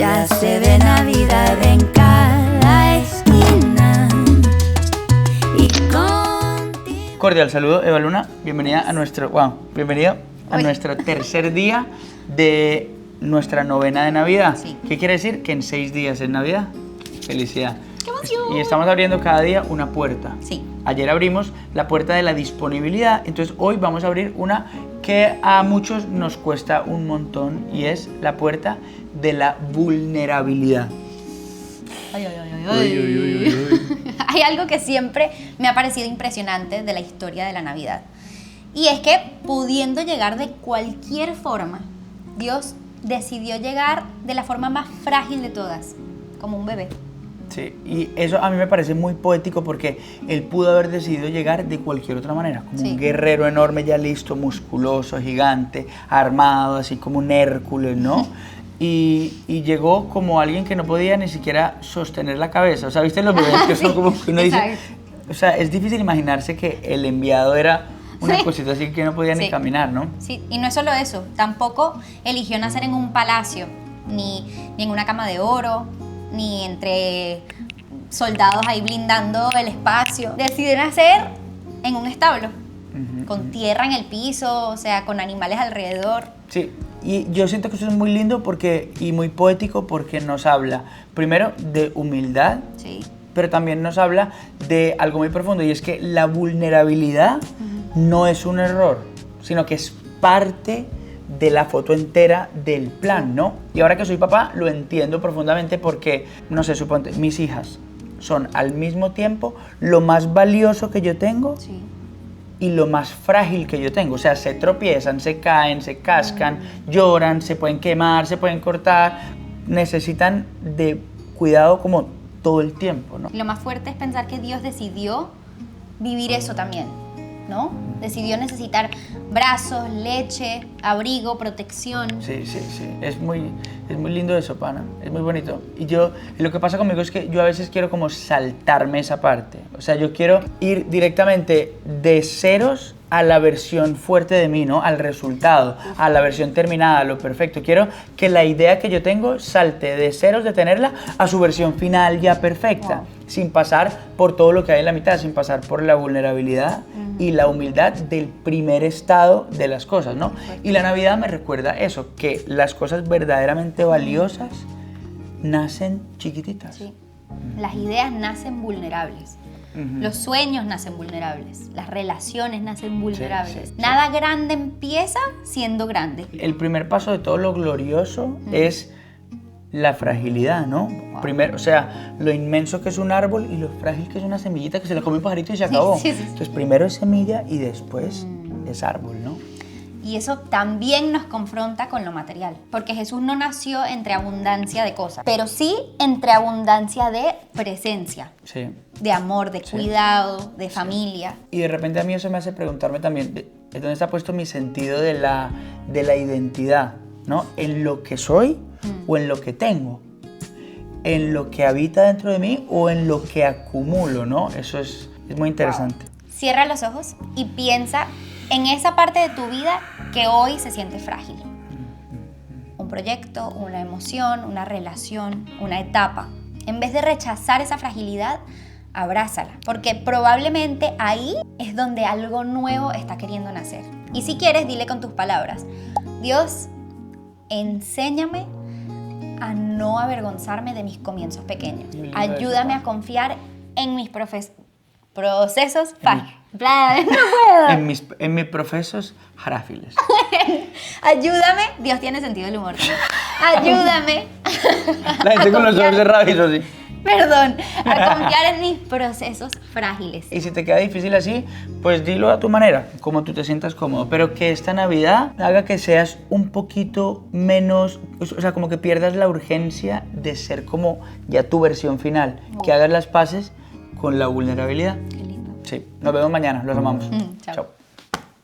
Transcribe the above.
Ya se ve Navidad en cada esquina. Y contigo. Cordial saludo, Eva Luna. Bienvenida a nuestro, bienvenido a nuestro tercer día de nuestra novena de Navidad. Sí. ¿Qué quiere decir? Que en 6 días es Navidad. Felicidad. ¡Qué emoción! Y estamos abriendo cada día una puerta. Sí. Ayer abrimos la puerta de la disponibilidad, entonces hoy vamos a abrir una que a muchos nos cuesta un montón y es la puerta de la vulnerabilidad. Ay. Hay algo que siempre me ha parecido impresionante de la historia de la Navidad. Y es que pudiendo llegar de cualquier forma, Dios decidió llegar de la forma más frágil de todas, como un bebé. Sí, y eso a mí me parece muy poético porque él pudo haber decidido llegar de cualquier otra manera, como Sí. un guerrero enorme ya listo, musculoso, gigante, armado, así como un Hércules, ¿no? Y llegó como alguien que no podía ni siquiera sostener la cabeza. O sea, ¿viste los bebés que son Sí, como que uno dice? exacto. O sea, es difícil imaginarse que el enviado era una Sí. cosita así que no podía ni Sí. caminar, ¿no? Sí, y no es solo eso, tampoco eligió nacer en un palacio, ni en una cama de oro, ni entre soldados ahí blindando el espacio. Decidió nacer en un establo, con tierra en el piso, o sea, con animales alrededor. Sí, y yo siento que eso es muy lindo y muy poético porque nos habla, primero, de humildad, Sí. pero también nos habla de algo muy profundo y es que la vulnerabilidad no es un error, sino que es parte de la foto entera del plan, ¿no? Y ahora que soy papá lo entiendo profundamente porque, no sé, suponte, mis hijas son al mismo tiempo lo más valioso que yo tengo Sí. y lo más frágil que yo tengo. O sea, se tropiezan, se caen, se cascan, lloran, se pueden quemar, se pueden cortar, necesitan de cuidado como todo el tiempo, ¿no? Y lo más fuerte es pensar que Dios decidió vivir eso también, ¿no? Decidió necesitar brazos, leche, abrigo, protección. Sí. Es muy lindo eso, pana. Es muy bonito. Y lo que pasa conmigo es que yo a veces quiero como saltarme esa parte. O sea, yo quiero ir directamente de ceros a la versión fuerte de mí, ¿no? Al resultado, a la versión terminada, a lo perfecto. Quiero que la idea que yo tengo salte de ceros de tenerla a su versión final ya perfecta, Wow. sin pasar por todo lo que hay en la mitad, sin pasar por la vulnerabilidad y la humildad del primer estado de las cosas, ¿no? Y la Navidad me recuerda eso, que las cosas verdaderamente valiosas nacen chiquititas. Sí. Las ideas nacen vulnerables. Los sueños nacen vulnerables. Las relaciones nacen vulnerables. sí. Nada grande empieza siendo grande. El primer paso de todo lo glorioso es la fragilidad, ¿no? Primero, o sea, lo inmenso que es un árbol y lo frágil que es una semillita que se le come un pajarito y se acabó. Sí. Entonces, primero es semilla y después es árbol, ¿no? Y eso también nos confronta con lo material. Porque Jesús no nació entre abundancia de cosas, pero sí entre abundancia de presencia, Sí. de amor, de cuidado, de familia. Y de repente a mí eso me hace preguntarme también, ¿de dónde está puesto mi sentido de la identidad? ¿No? ¿En lo que soy o en lo que tengo? ¿En lo que habita dentro de mí o en lo que acumulo? ¿No? Eso es muy interesante. Cierra los ojos y piensa en esa parte de tu vida que hoy se siente frágil. Un proyecto, una emoción, una relación, una etapa. En vez de rechazar esa fragilidad, abrázala, porque probablemente ahí es donde algo nuevo está queriendo nacer. Y si quieres, dile con tus palabras: Dios, enséñame a no avergonzarme de mis comienzos pequeños. Ayúdame a confiar en mis procesos. No puedo. En mis procesos frágiles. Ayúdame. Dios tiene sentido del humor. Ayúdame. La gente con los ojos cerrados y eso así. Perdón, a confiar en mis procesos frágiles. Y si te queda difícil así, pues dilo a tu manera, como tú te sientas cómodo. Pero que esta Navidad haga que seas un poquito menos, o sea, como que pierdas la urgencia de ser como ya tu versión final. Que hagas las paces con la vulnerabilidad. Qué lindo. Sí, nos vemos mañana, los amamos. Chao. Chao.